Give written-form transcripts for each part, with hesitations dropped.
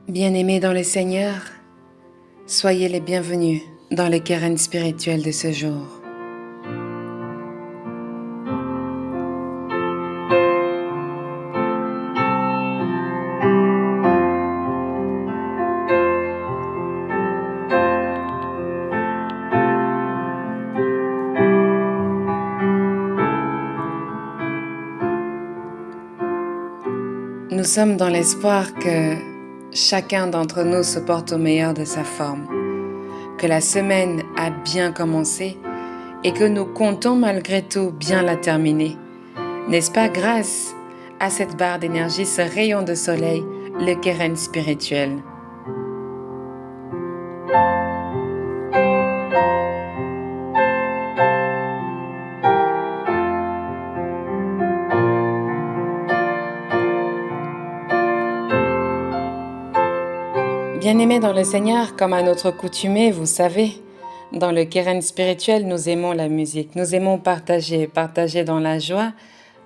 Bien-aimés dans le Seigneur, soyez les bienvenus dans le Keren spirituel de ce jour. Nous sommes dans l'espoir que chacun d'entre nous se porte au meilleur de sa forme, que la semaine a bien commencé et que nous comptons malgré tout bien la terminer. N'est-ce pas grâce à cette barre d'énergie, ce rayon de soleil, le Keren spirituel? Bien-aimés dans le Seigneur, comme à notre coutumée, vous savez, dans le Keren spirituel, nous aimons la musique, nous aimons partager dans la joie,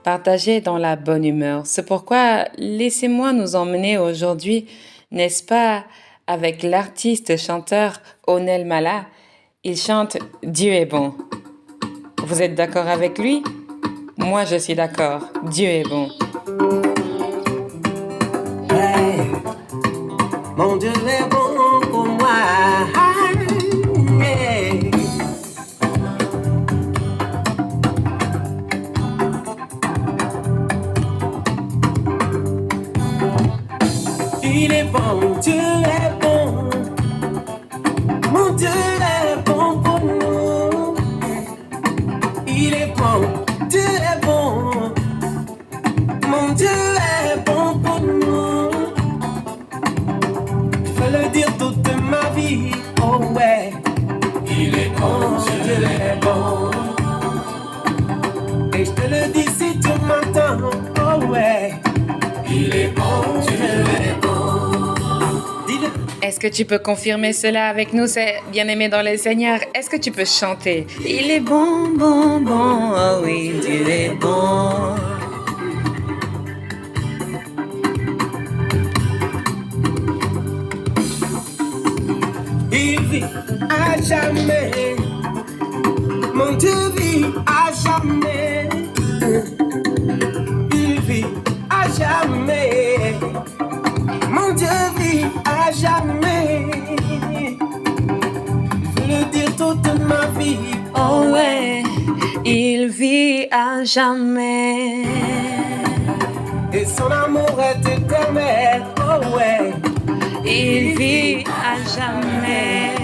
partager dans la bonne humeur. C'est pourquoi laissez-moi nous emmener aujourd'hui, n'est-ce pas, avec l'artiste chanteur Onel Mala. Il chante « Dieu est bon ». Vous êtes d'accord avec lui? Moi, je suis d'accord. Dieu est bon. Mon Dieu est bon pour moi. Yeah. Il est bon, Dieu est bon. Mon Dieu est bon pour nous. Il est bon, Dieu est bon. Mon Dieu est bon pour nous. Le dire toute ma vie, oh ouais. Il est bon, Dieu est bon. Et je te le dis si tu m'entends, oh ouais. Il est bon, Dieu est bon. Dis-le. Est-ce que tu peux confirmer cela avec nous, c'est bien-aimé dans le Seigneur? Est-ce que tu peux chanter? Il est bon, bon, bon, oh oui, Dieu est bon. Il vit à jamais. Mon Dieu vit à jamais. Il vit à jamais. Mon Dieu vit à jamais. Je veux le dire toute ma vie. Oh ouais, il vit à jamais. Et son amour est éternel. Oh ouais. Il vit à jamais.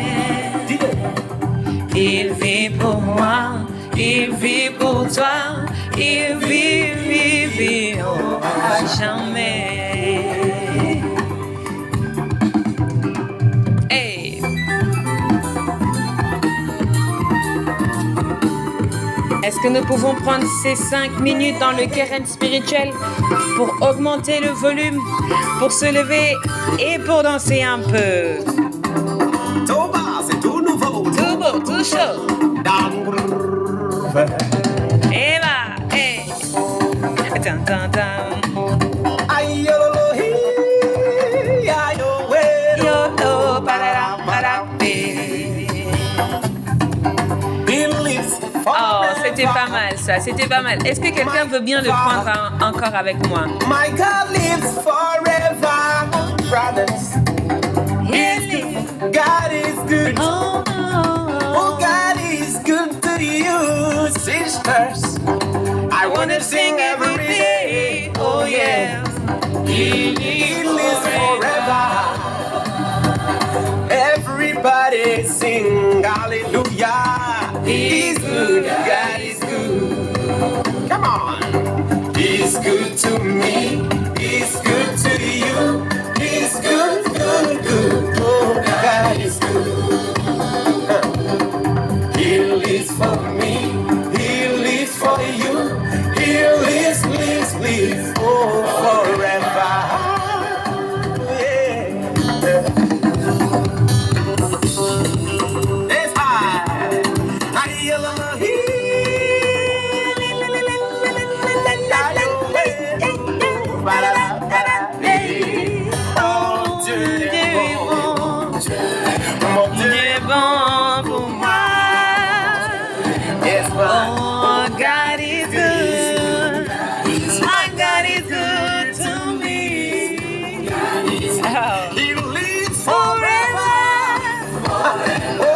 Il vit pour moi, il vit pour toi, il vit oh, à jamais. Hey. Est-ce que nous pouvons prendre ces 5 minutes dans le Keren spirituel pour augmenter le volume, pour se lever et pour danser un peu? Toba, c'est tout nouveau. Tout beau, tout chaud. Et là, hey. Tan, tan, tan. Aïe, yo, lo, hi, aïe, yo, ouais. Yo, oh, pararam, param, Oh, c'était pas mal ça, c'était pas mal. Est-ce que quelqu'un veut bien le prendre encore avec moi? My God lives forever, brothers. God is good. Oh, God is good to you, sisters. I wanna sing every day. Oh yeah. He lives forever. Everybody sing hallelujah. He's good. God is good. Come on. He's good to me. He's good to you. He's good, good, good. Oh, God is good. He lives for me. He lives for you. He lives, oh, forever. Yeah. It's high. Oh, Il live forever. Oh,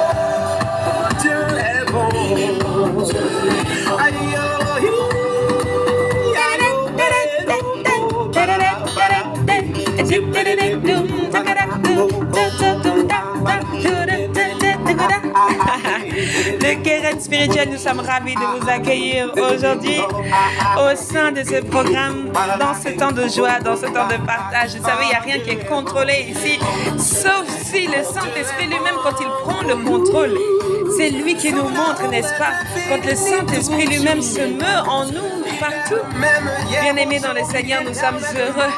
Dieu est bon. Aïe, Le Keren spirituel, nous sommes ravis de vous accueillir aujourd'hui au sein de ce programme, dans ce temps de joie, dans ce temps de partage. Vous savez, il n'y a rien qui est contrôlé ici, sauf si le Saint-Esprit lui-même, quand il prend le contrôle, c'est lui qui nous montre, n'est-ce pas? Quand le Saint-Esprit lui-même se meut en nous partout. Bien-aimés dans le Seigneur, nous sommes heureux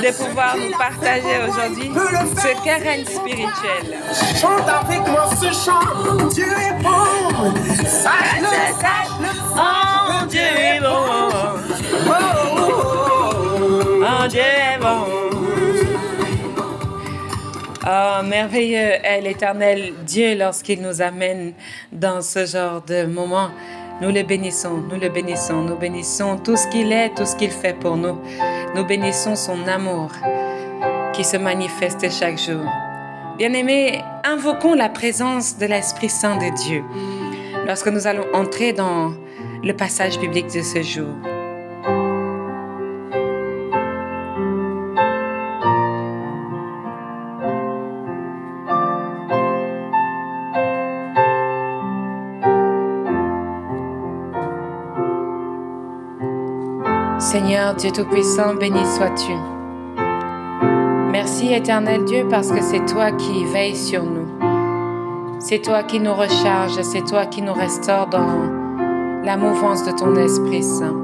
de pouvoir nous partager aujourd'hui ce Keren spirituel. Chante avec moi ce chant. Dieu est bon. Sache-le. Oh, Dieu est bon. Oh, Dieu est bon. Oh, merveilleux est l'Éternel Dieu lorsqu'il nous amène dans ce genre de moment. Nous le bénissons, nous le bénissons, nous bénissons tout ce qu'il est, tout ce qu'il fait pour nous. Nous bénissons son amour qui se manifeste chaque jour. Bien-aimés, invoquons la présence de l'Esprit Saint de Dieu lorsque nous allons entrer dans le passage biblique de ce jour. Seigneur Dieu Tout-Puissant, béni sois-tu. Merci Éternel Dieu parce que c'est toi qui veilles sur nous. C'est toi qui nous recharge, c'est toi qui nous restaure dans la mouvance de ton Esprit Saint.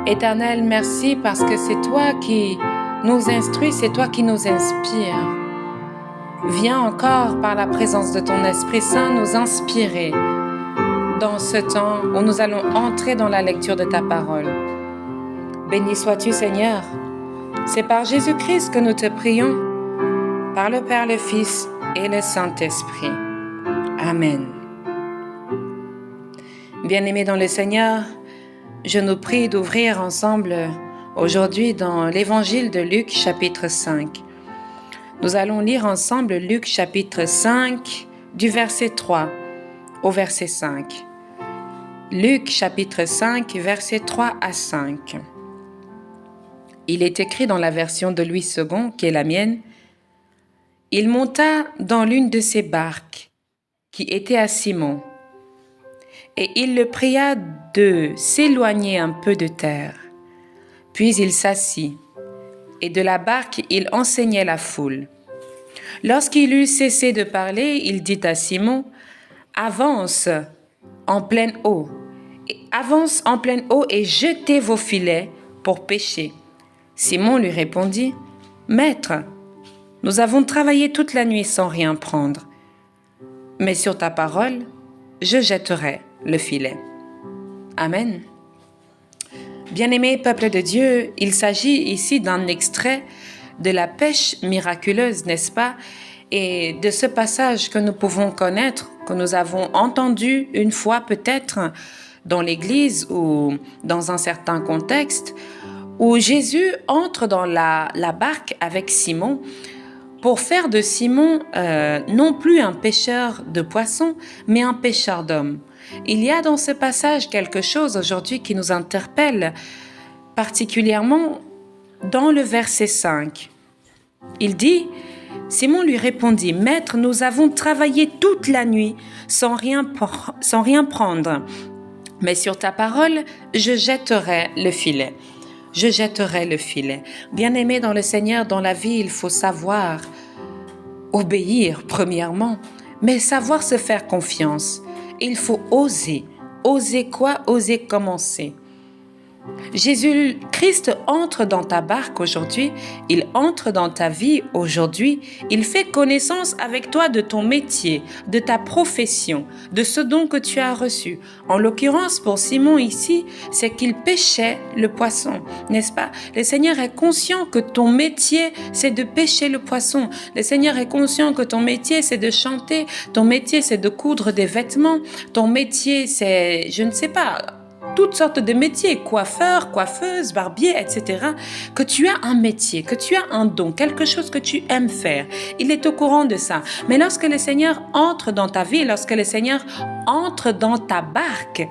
Éternel, merci parce que c'est toi qui nous instruis, c'est toi qui nous inspires. Viens encore par la présence de ton Esprit Saint nous inspirer dans ce temps où nous allons entrer dans la lecture de ta parole. Béni sois-tu, Seigneur. C'est par Jésus-Christ que nous te prions, par le Père, le Fils et le Saint-Esprit. Amen. Bien-aimés dans le Seigneur, je nous prie d'ouvrir ensemble aujourd'hui dans l'Évangile de Luc, chapitre 5. Nous allons lire ensemble Luc, chapitre 5, du verset 3 au verset 5. Luc chapitre 5, versets 3 à 5. Il est écrit dans la version de Louis II, qui est la mienne. Il monta dans l'une de ses barques, qui était à Simon, et il le pria de s'éloigner un peu de terre. Puis il s'assit, et de la barque il enseignait la foule. Lorsqu'il eut cessé de parler, il dit à Simon, « Avance en pleine eau et jetez vos filets pour pêcher. » Simon lui répondit, « Maître, nous avons travaillé toute la nuit sans rien prendre, mais sur ta parole, je jetterai le filet. » Amen. Bien-aimé peuple de Dieu, il s'agit ici d'un extrait de la pêche miraculeuse, n'est-ce pas? Et de ce passage que nous pouvons connaître, que nous avons entendu une fois peut-être dans l'église ou dans un certain contexte, où Jésus entre dans la barque avec Simon pour faire de Simon non plus un pêcheur de poissons, mais un pêcheur d'hommes. Il y a dans ce passage quelque chose aujourd'hui qui nous interpelle, particulièrement dans le verset 5. Il dit, Simon lui répondit, « Maître, nous avons travaillé toute la nuit sans rien prendre, mais sur ta parole, je jetterai le filet. » Je jetterai le filet. Bien-aimé dans le Seigneur, dans la vie, il faut savoir obéir premièrement, mais savoir se faire confiance. Il faut oser. Oser quoi? Oser commencer. Jésus-Christ entre dans ta barque aujourd'hui, il entre dans ta vie aujourd'hui, il fait connaissance avec toi de ton métier, de ta profession, de ce don que tu as reçu. En l'occurrence, pour Simon ici, c'est qu'il pêchait le poisson, n'est-ce pas? Le Seigneur est conscient que ton métier, c'est de pêcher le poisson. Le Seigneur est conscient que ton métier, c'est de chanter, ton métier, c'est de coudre des vêtements, ton métier, c'est, je ne sais pas, toutes sortes de métiers, coiffeur, coiffeuse, barbier, etc., que tu as un métier, que tu as un don, quelque chose que tu aimes faire. Il est au courant de ça. Mais lorsque le Seigneur entre dans ta vie, lorsque le Seigneur entre dans ta barque,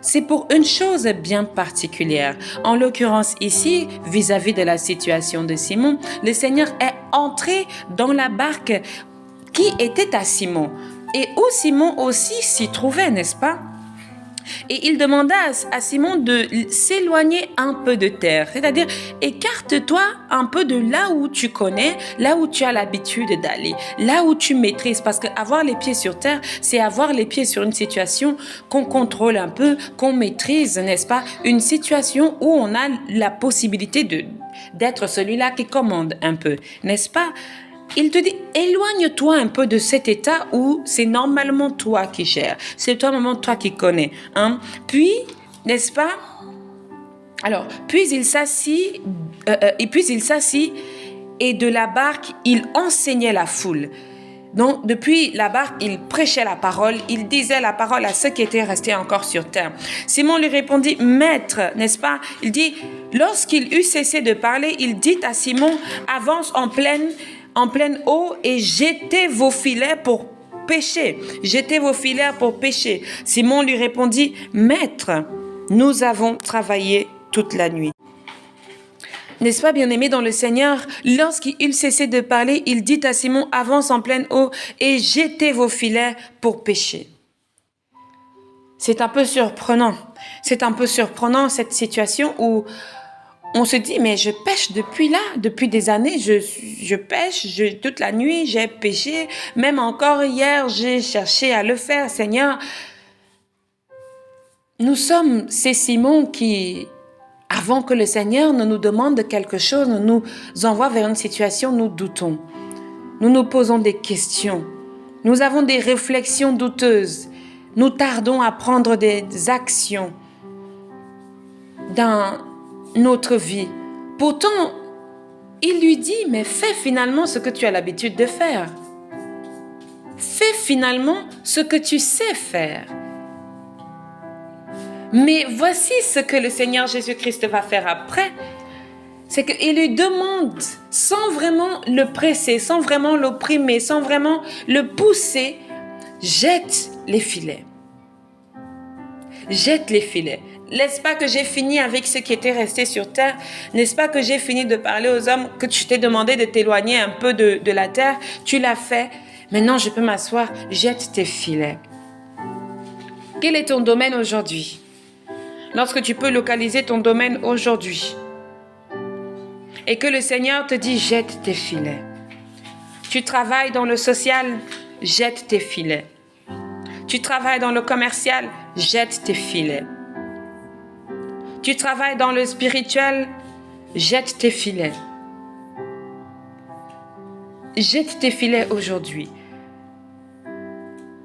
c'est pour une chose bien particulière. En l'occurrence ici, vis-à-vis de la situation de Simon, le Seigneur est entré dans la barque qui était à Simon et où Simon aussi s'y trouvait, n'est-ce pas? Et il demanda à Simon de s'éloigner un peu de terre, c'est-à-dire écarte-toi un peu de là où tu connais, là où tu as l'habitude d'aller, là où tu maîtrises, parce qu'avoir les pieds sur terre, c'est avoir les pieds sur une situation qu'on contrôle un peu, qu'on maîtrise, n'est-ce pas? Une situation où on a la possibilité d'être celui-là qui commande un peu, n'est-ce pas? Il te dit, éloigne-toi un peu de cet état où c'est normalement toi qui gères, c'est normalement toi qui connais. Hein? Puis, n'est-ce pas? Alors, puis il s'assit et de la barque, il enseignait la foule. Donc, depuis la barque, il prêchait la parole, il disait la parole à ceux qui étaient restés encore sur terre. Simon lui répondit, Maître, n'est-ce pas? Il dit, lorsqu'il eut cessé de parler, il dit à Simon, avance en pleine eau et jetez vos filets pour pêcher. Jetez vos filets pour pêcher. Simon lui répondit, Maître, nous avons travaillé toute la nuit. N'est-ce pas, bien-aimé dans le Seigneur? Lorsqu'il eut cessé de parler, il dit à Simon, avance en pleine eau et jetez vos filets pour pêcher. C'est un peu surprenant. C'est un peu surprenant cette situation où on se dit, mais je pêche depuis des années, je pêche, toute la nuit, j'ai pêché, même encore hier, j'ai cherché à le faire, Seigneur. Nous sommes ces Simons qui, avant que le Seigneur ne nous demande quelque chose, ne nous envoie vers une situation, nous doutons. Nous nous posons des questions. Nous avons des réflexions douteuses. Nous tardons à prendre des actions dans notre vie. Pourtant, il lui dit, mais fais finalement ce que tu as l'habitude de faire. Fais finalement ce que tu sais faire. Mais voici ce que le Seigneur Jésus-Christ va faire après. C'est qu'il lui demande, sans vraiment le presser, sans vraiment l'opprimer, sans vraiment le pousser, jette les filets. Jette les filets. N'est-ce pas que j'ai fini avec ceux qui étaient restés sur terre? N'est-ce pas que j'ai fini de parler aux hommes, que tu t'es demandé de t'éloigner un peu de la terre? Tu l'as fait. Maintenant, je peux m'asseoir. Jette tes filets. Quel est ton domaine aujourd'hui? Lorsque tu peux localiser ton domaine aujourd'hui et que le Seigneur te dit, jette tes filets. Tu travailles dans le social, jette tes filets. Tu travailles dans le commercial, jette tes filets. Tu travailles dans le spirituel, jette tes filets. Jette tes filets aujourd'hui.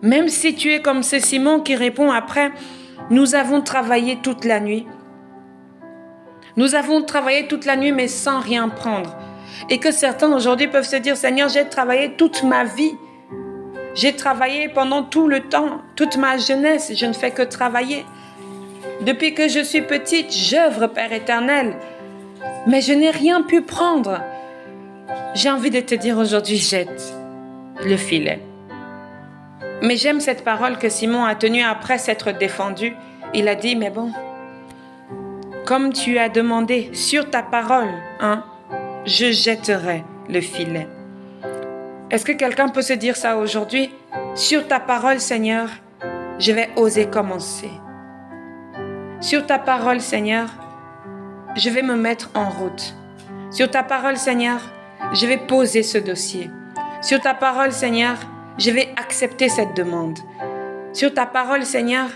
Même si tu es comme ce Simon qui répond après, nous avons travaillé toute la nuit. Nous avons travaillé toute la nuit, mais sans rien prendre. Et que certains aujourd'hui peuvent se dire, Seigneur, j'ai travaillé toute ma vie. J'ai travaillé pendant tout le temps, toute ma jeunesse, je ne fais que travailler. Depuis que je suis petite, j'œuvre, Père éternel, mais je n'ai rien pu prendre. J'ai envie de te dire aujourd'hui, jette le filet. Mais j'aime cette parole que Simon a tenue après s'être défendu. Il a dit, mais bon, comme tu as demandé, sur ta parole, je jetterai le filet. Est-ce que quelqu'un peut se dire ça aujourd'hui? Sur ta parole, Seigneur, je vais oser commencer. Sur ta parole, Seigneur, je vais me mettre en route. Sur ta parole, Seigneur, je vais poser ce dossier. Sur ta parole, Seigneur, je vais accepter cette demande. Sur ta parole, Seigneur,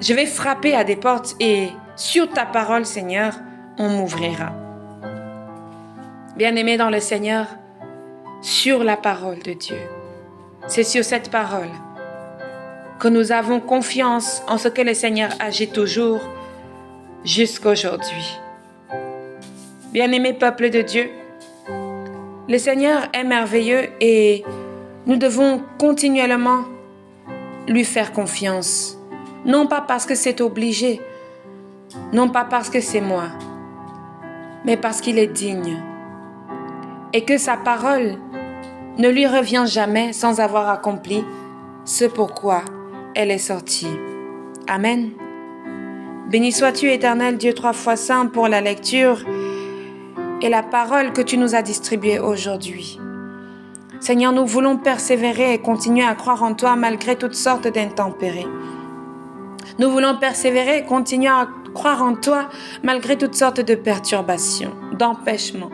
je vais frapper à des portes et sur ta parole, Seigneur, on m'ouvrira. Bien-aimé dans le Seigneur, sur la parole de Dieu, c'est sur cette parole que nous avons confiance en ce que le Seigneur agit toujours jusqu'à aujourd'hui. Bien-aimé peuple de Dieu, le Seigneur est merveilleux et nous devons continuellement lui faire confiance. Non pas parce que c'est obligé, non pas parce que c'est moi, mais parce qu'il est digne. Et que sa parole ne lui revient jamais sans avoir accompli ce pourquoi elle est sortie. Amen. Béni sois-tu, Éternel Dieu 3 fois saint, pour la lecture et la parole que tu nous as distribuée aujourd'hui. Seigneur, nous voulons persévérer et continuer à croire en toi malgré toutes sortes d'intempéries. Nous voulons persévérer et continuer à croire en toi malgré toutes sortes de perturbations, d'empêchements.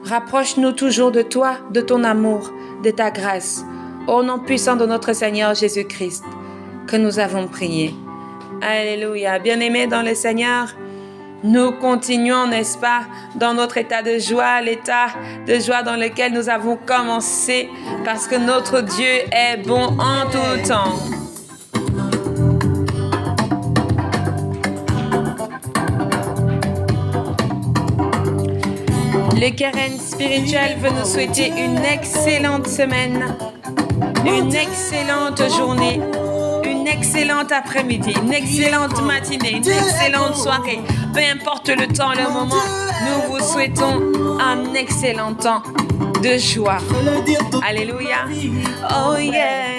Rapproche-nous toujours de toi, de ton amour, de ta grâce. Au nom puissant de notre Seigneur Jésus-Christ, que nous avons prié. Alléluia. Bien-aimés dans le Seigneur, nous continuons, n'est-ce pas, dans notre état de joie, l'état de joie dans lequel nous avons commencé, parce que notre Dieu est bon en tout temps. Le Keren spirituel veut nous souhaiter une excellente semaine, une excellente journée, une excellente après-midi, une excellente matinée, une excellente soirée. Peu importe le temps, le moment, nous vous souhaitons un excellent temps de joie. Alléluia. Oh yeah,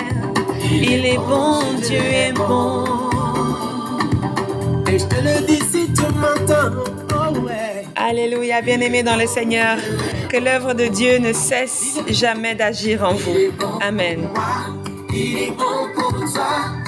il est bon, Dieu est bon. Et je te le dis si tu m'entends. Oh ouais. Alléluia, bien-aimés dans le Seigneur, que l'œuvre de Dieu ne cesse jamais d'agir en vous. Amen. Il est bon pour toi.